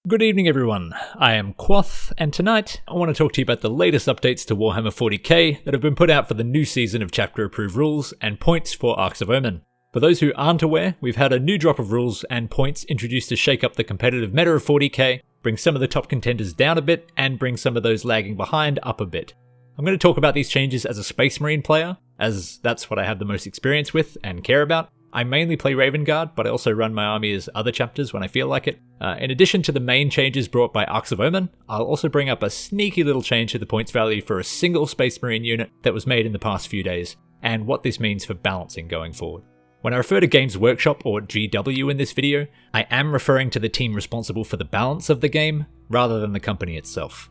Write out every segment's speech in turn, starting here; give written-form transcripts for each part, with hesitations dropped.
Good evening everyone, I am Quoth, and tonight I want to talk to you about the latest updates to Warhammer 40k that have been put out for the new season of chapter approved rules and points for Arcs of Omen. For those who aren't aware, we've had a new drop of rules and points introduced to shake up the competitive meta of 40k, bring some of the top contenders down a bit, and bring some of those lagging behind up a bit. I'm going to talk about these changes as a Space Marine player, as that's what I have the most experience with and care about. I mainly play Raven Guard, but I also run my army as other chapters when I feel like it. In addition to the main changes brought by Arcs of Omen, I'll also bring up a sneaky little change to the points value for a single Space Marine unit that was made in the past few days, and what this means for balancing going forward. When I refer to Games Workshop or GW in this video, I am referring to the team responsible for the balance of the game, rather than the company itself.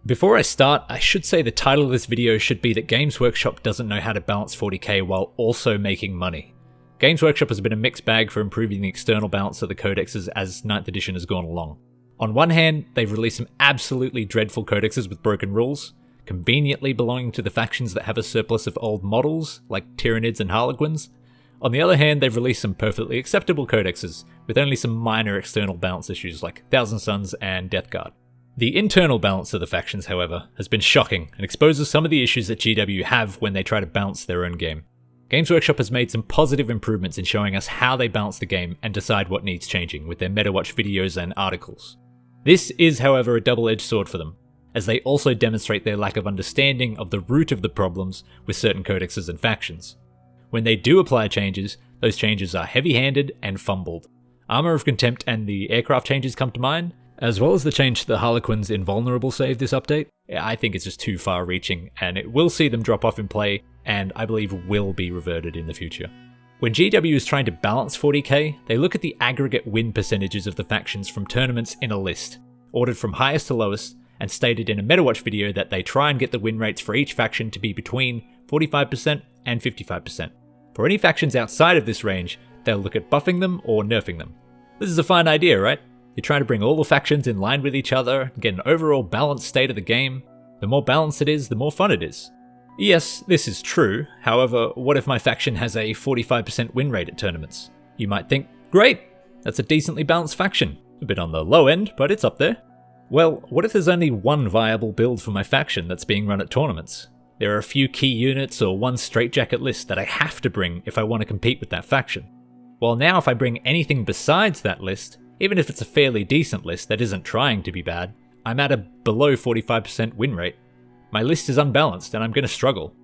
Before I start, I should say the title of this video should be that Games Workshop doesn't know how to balance 40k while also making money. Games Workshop has been a mixed bag for improving the external balance of the codexes as 9th edition has gone along. On one hand, they've released some absolutely dreadful codexes with broken rules, conveniently belonging to the factions that have a surplus of old models, like Tyranids and Harlequins. On the other hand, they've released some perfectly acceptable codexes, with only some minor external balance issues like Thousand Suns and Death Guard. The internal balance of the factions, however, has been shocking and exposes some of the issues that GW have when they try to balance their own game. Games Workshop has made some positive improvements in showing us how they balance the game and decide what needs changing with their MetaWatch videos and articles. This is, however, a double-edged sword for them, as they also demonstrate their lack of understanding of the root of the problems with certain codexes and factions. When they do apply changes, those changes are heavy-handed and fumbled. Armor of Contempt and the aircraft changes come to mind, as well as the change to the Harlequin's invulnerable save this update. I think it's just too far-reaching, and it will see them drop off in play, and I believe will be reverted in the future. When GW is trying to balance 40k, they look at the aggregate win percentages of the factions from tournaments in a list, ordered from highest to lowest, and stated in a MetaWatch video that they try and get the win rates for each faction to be between 45% and 55%. For any factions outside of this range, they'll look at buffing them or nerfing them. This is a fine idea, right? You're trying to bring all the factions in line with each other, get an overall balanced state of the game. The more balanced it is, the more fun it is. Yes, this is true. However, what if my faction has a 45% win rate at tournaments? You might think, great, that's a decently balanced faction. A bit on the low end, but it's up there. Well, what if there's only one viable build for my faction that's being run at tournaments? There are a few key units or one straitjacket list that I have to bring if I want to compete with that faction. Well, now if I bring anything besides that list, even if it's a fairly decent list that isn't trying to be bad, I'm at a below 45% win rate. My list is unbalanced and I'm going to struggle.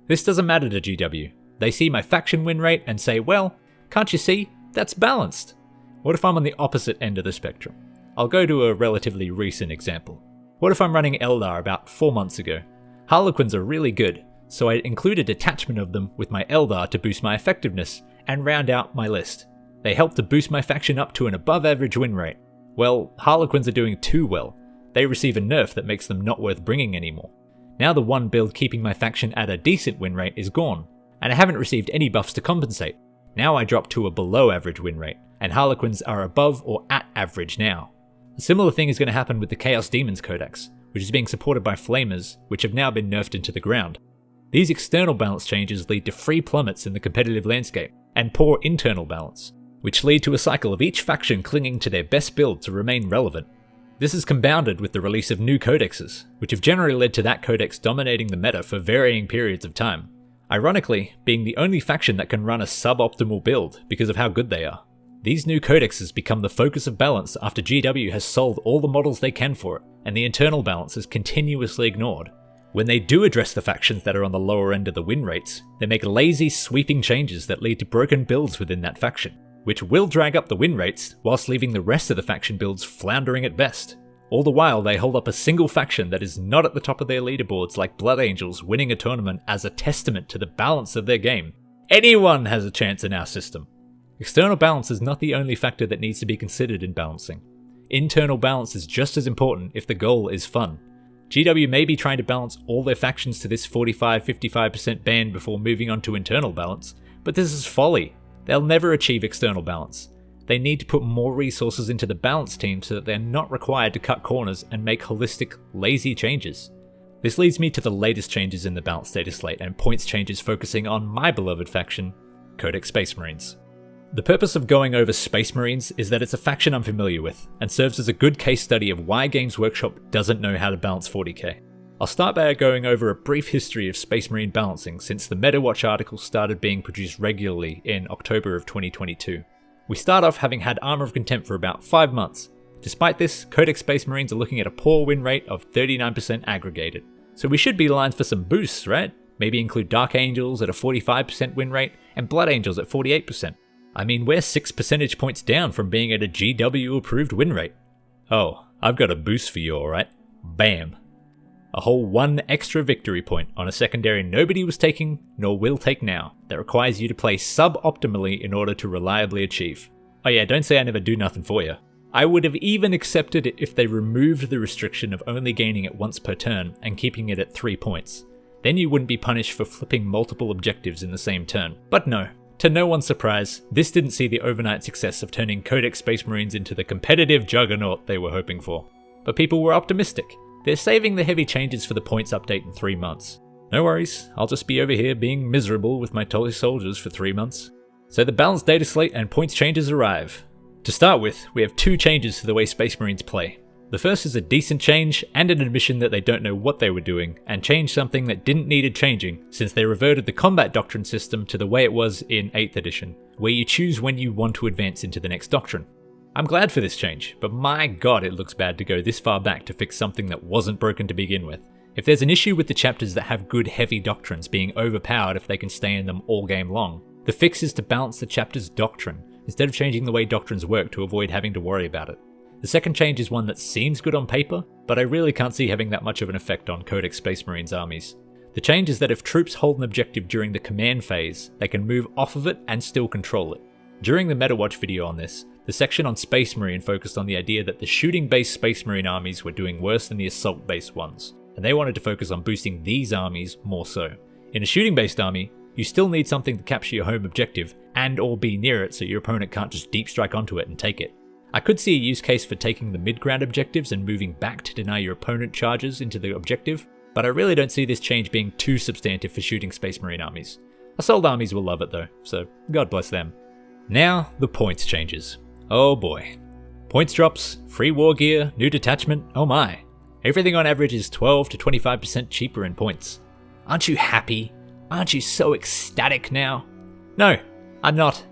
This doesn't matter to GW. They see my faction win rate and say, well, can't you see? That's balanced. What if I'm on the opposite end of the spectrum? I'll go to a relatively recent example. What if I'm running Eldar about 4 months ago? Harlequins are really good, so I include a detachment of them with my Eldar to boost my effectiveness and round out my list. They help to boost my faction up to an above average win rate. Well, Harlequins are doing too well. They receive a nerf that makes them not worth bringing anymore. Now the one build keeping my faction at a decent win rate is gone, and I haven't received any buffs to compensate. Now I drop to a below average win rate, and Harlequins are above or at average now. A similar thing is going to happen with the Chaos Demons Codex, which is being supported by Flamers, which have now been nerfed into the ground. These external balance changes lead to free plummets in the competitive landscape, and poor internal balance, which lead to a cycle of each faction clinging to their best build to remain relevant. This is compounded with the release of new codexes, which have generally led to that codex dominating the meta for varying periods of time. Ironically, being the only faction that can run a suboptimal build because of how good they are. These new codexes become the focus of balance after GW has sold all the models they can for it, and the internal balance is continuously ignored. When they do address the factions that are on the lower end of the win rates, they make lazy, sweeping changes that lead to broken builds within that faction, which will drag up the win rates whilst leaving the rest of the faction builds floundering at best. All the while they hold up a single faction that is not at the top of their leaderboards like Blood Angels winning a tournament as a testament to the balance of their game. Anyone has a chance in our system. External balance is not the only factor that needs to be considered in balancing. Internal balance is just as important if the goal is fun. GW may be trying to balance all their factions to this 45-55% band before moving on to internal balance, but this is folly. They'll never achieve external balance. They need to put more resources into the balance team so that they're not required to cut corners and make holistic, lazy changes. This leads me to the latest changes in the balance data slate and points changes focusing on my beloved faction, Codex Space Marines. The purpose of going over Space Marines is that it's a faction I'm familiar with, and serves as a good case study of why Games Workshop doesn't know how to balance 40k. I'll start by going over a brief history of Space Marine balancing since the MetaWatch article started being produced regularly in October of 2022. We start off having had Armor of Contempt for about 5 months. Despite this, Codex Space Marines are looking at a poor win rate of 39% aggregated. So we should be lined for some boosts, right? Maybe include Dark Angels at a 45% win rate and Blood Angels at 48%. I mean, we're 6 percentage points down from being at a GW approved win rate. Oh, I've got a boost for you, alright? Bam. A whole 1 extra victory point on a secondary nobody was taking nor will take now that requires you to play sub-optimally in order to reliably achieve. Oh yeah, don't say I never do nothing for you. I would have even accepted it if they removed the restriction of only gaining it once per turn and keeping it at 3 points. Then you wouldn't be punished for flipping multiple objectives in the same turn. But no. To no one's surprise, this didn't see the overnight success of turning Codex Space Marines into the competitive juggernaut they were hoping for. But people were optimistic. They're saving the heavy changes for the points update in 3 months. No worries, I'll just be over here being miserable with my toy soldiers for 3 months. So the balanced data slate and points changes arrive. To start with, we have 2 changes to the way Space Marines play. The first is a decent change and an admission that they don't know what they were doing and changed something that didn't needed changing since they reverted the combat doctrine system to the way it was in 8th edition, where you choose when you want to advance into the next doctrine. I'm glad for this change, but my god it looks bad to go this far back to fix something that wasn't broken to begin with. If there's an issue with the chapters that have good heavy doctrines being overpowered if they can stay in them all game long, the fix is to balance the chapter's doctrine, instead of changing the way doctrines work to avoid having to worry about it. The second change is one that seems good on paper, but I really can't see having that much of an effect on Codex Space Marines armies. The change is that if troops hold an objective during the command phase, they can move off of it and still control it. During the MetaWatch video on this, the section on Space Marine focused on the idea that the shooting-based Space Marine armies were doing worse than the assault-based ones, and they wanted to focus on boosting these armies more so. In a shooting-based army, you still need something to capture your home objective and or be near it so your opponent can't just deep strike onto it and take it. I could see a use case for taking the mid-ground objectives and moving back to deny your opponent charges into the objective, but I really don't see this change being too substantive for shooting Space Marine armies. Assault armies will love it though, so God bless them. Now, the points changes. Oh boy. Points drops, free war gear, new detachment, oh my. Everything on average is 12 to 25% cheaper in points. Aren't you happy? Aren't you so ecstatic now? No, I'm not.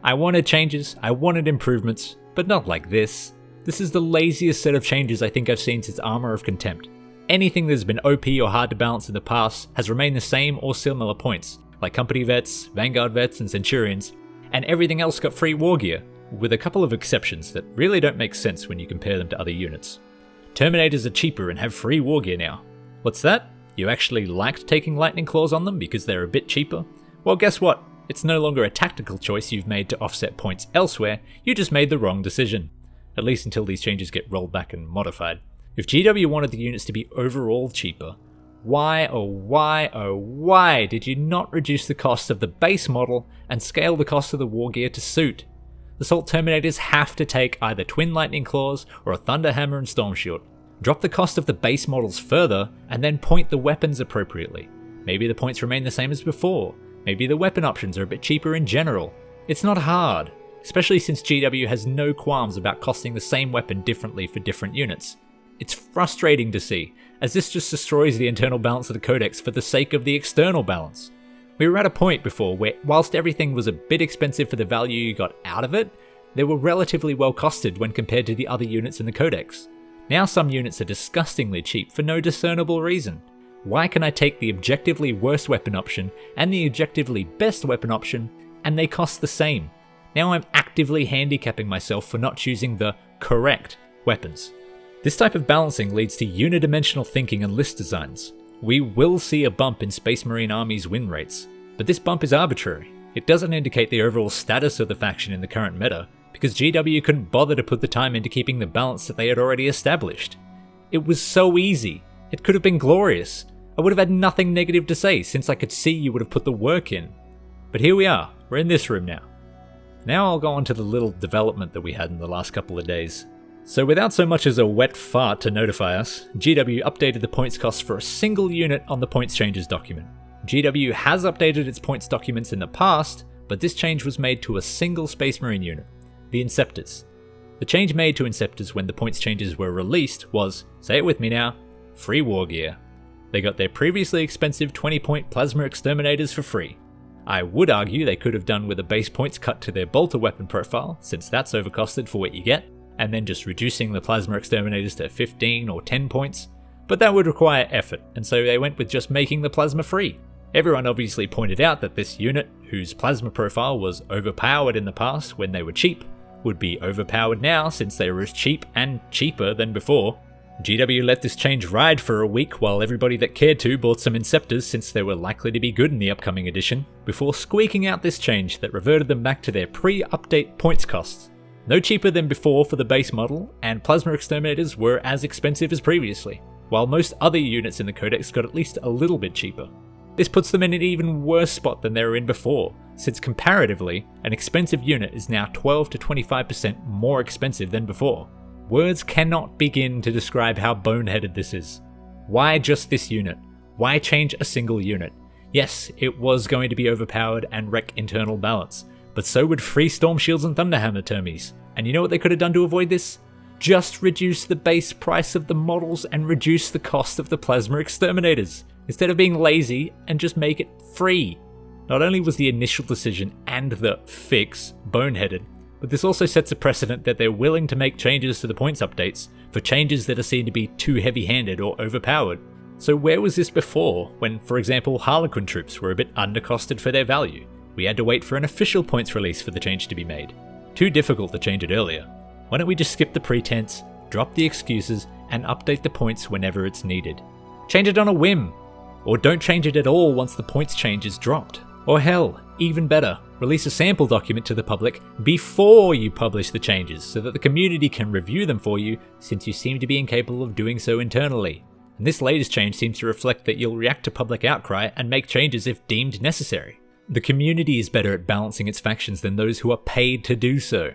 I wanted changes, I wanted improvements, but not like this. This is the laziest set of changes I think I've seen since Armor of Contempt. Anything that's been OP or hard to balance in the past has remained the same or similar points, like Company Vets, Vanguard Vets and Centurions, and everything else got free war gear, with a couple of exceptions that really don't make sense when you compare them to other units. Terminators are cheaper and have free war gear now. What's that? You actually liked taking Lightning Claws on them because they're a bit cheaper? Well, guess what? It's no longer a tactical choice you've made to offset points elsewhere, you just made the wrong decision. At least until these changes get rolled back and modified. If GW wanted the units to be overall cheaper, why did you not reduce the cost of the base model and scale the cost of the war gear to suit? Assault Terminators have to take either Twin Lightning Claws or a Thunder Hammer and Storm Shield. Drop the cost of the base models further and then point the weapons appropriately. Maybe the points remain the same as before. Maybe the weapon options are a bit cheaper in general. It's not hard, especially since GW has no qualms about costing the same weapon differently for different units. It's frustrating to see, as this just destroys the internal balance of the codex for the sake of the external balance. We were at a point before where, whilst everything was a bit expensive for the value you got out of it, they were relatively well costed when compared to the other units in the codex. Now some units are disgustingly cheap for no discernible reason. Why can I take the objectively worst weapon option and the objectively best weapon option and they cost the same? Now I'm actively handicapping myself for not choosing the correct weapons. This type of balancing leads to unidimensional thinking and list designs. We will see a bump in Space Marine armies' win rates, but this bump is arbitrary. It doesn't indicate the overall status of the faction in the current meta, because GW couldn't bother to put the time into keeping the balance that they had already established. It was so easy. It could have been glorious. I would have had nothing negative to say since I could see you would have put the work in. But here we are, we're in this room now. Now I'll go on to the little development that we had in the last couple of days. So without so much as a wet fart to notify us, GW updated the points cost for a single unit on the points changes document. GW has updated its points documents in the past, but this change was made to a single Space Marine unit, the Inceptors. The change made to Inceptors when the points changes were released was, say it with me now, free war gear. They got their previously expensive 20-point plasma exterminators for free. I would argue they could have done with a base points cut to their bolter weapon profile, since that's overcosted for what you get, and then just reducing the plasma exterminators to 15 or 10 points, but that would require effort, and so they went with just making the plasma free. Everyone obviously pointed out that this unit, whose plasma profile was overpowered in the past when they were cheap, would be overpowered now since they were as cheap and cheaper than before. GW let this change ride for a week while everybody that cared to bought some Inceptors since they were likely to be good in the upcoming edition, before squeaking out this change that reverted them back to their pre-update points costs. No cheaper than before for the base model, and plasma exterminators were as expensive as previously, while most other units in the codex got at least a little bit cheaper. This puts them in an even worse spot than they were in before, since comparatively, an expensive unit is now 12 to 25% more expensive than before. Words cannot begin to describe how boneheaded this is. Why just this unit? Why change a single unit? Yes, it was going to be overpowered and wreck internal balance, but so would free Storm Shields and Thunderhammer Termies. And you know what they could have done to avoid this? Just reduce the base price of the models and reduce the cost of the plasma exterminators, instead of being lazy and just make it free. Not only was the initial decision and the fix boneheaded, but this also sets a precedent that they're willing to make changes to the points updates for changes that are seen to be too heavy-handed or overpowered. So where was this before, when, for example, Harlequin troops were a bit undercosted for their value? We had to wait for an official points release for the change to be made. Too difficult to change it earlier. Why don't we just skip the pretense, drop the excuses, and update the points whenever it's needed? Change it on a whim! Or don't change it at all once the points change is dropped. Or hell, even better, release a sample document to the public before you publish the changes so that the community can review them for you, since you seem to be incapable of doing so internally. And this latest change seems to reflect that you'll react to public outcry and make changes if deemed necessary. The community is better at balancing its factions than those who are paid to do so.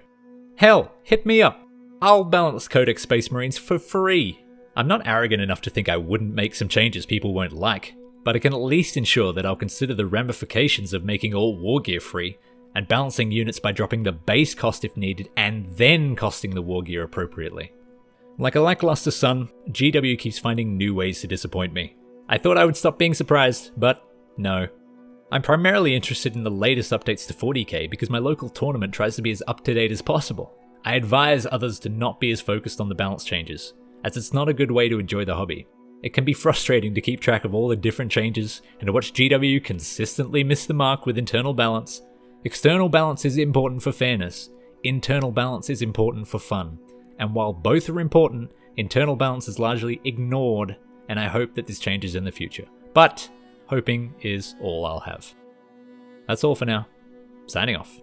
Hell, hit me up. I'll balance Codex Space Marines for free. I'm not arrogant enough to think I wouldn't make some changes people won't like, but I can at least ensure that I'll consider the ramifications of making all war gear free, and balancing units by dropping the base cost if needed and then costing the war gear appropriately. Like a lackluster son, GW keeps finding new ways to disappoint me. I thought I would stop being surprised, but no. I'm primarily interested in the latest updates to 40k because my local tournament tries to be as up to date as possible. I advise others to not be as focused on the balance changes, as it's not a good way to enjoy the hobby. It can be frustrating to keep track of all the different changes and to watch GW consistently miss the mark with internal balance. External balance is important for fairness, internal balance is important for fun, and while both are important, internal balance is largely ignored, and I hope that this changes in the future. But hoping is all I'll have. That's all for now. Signing off.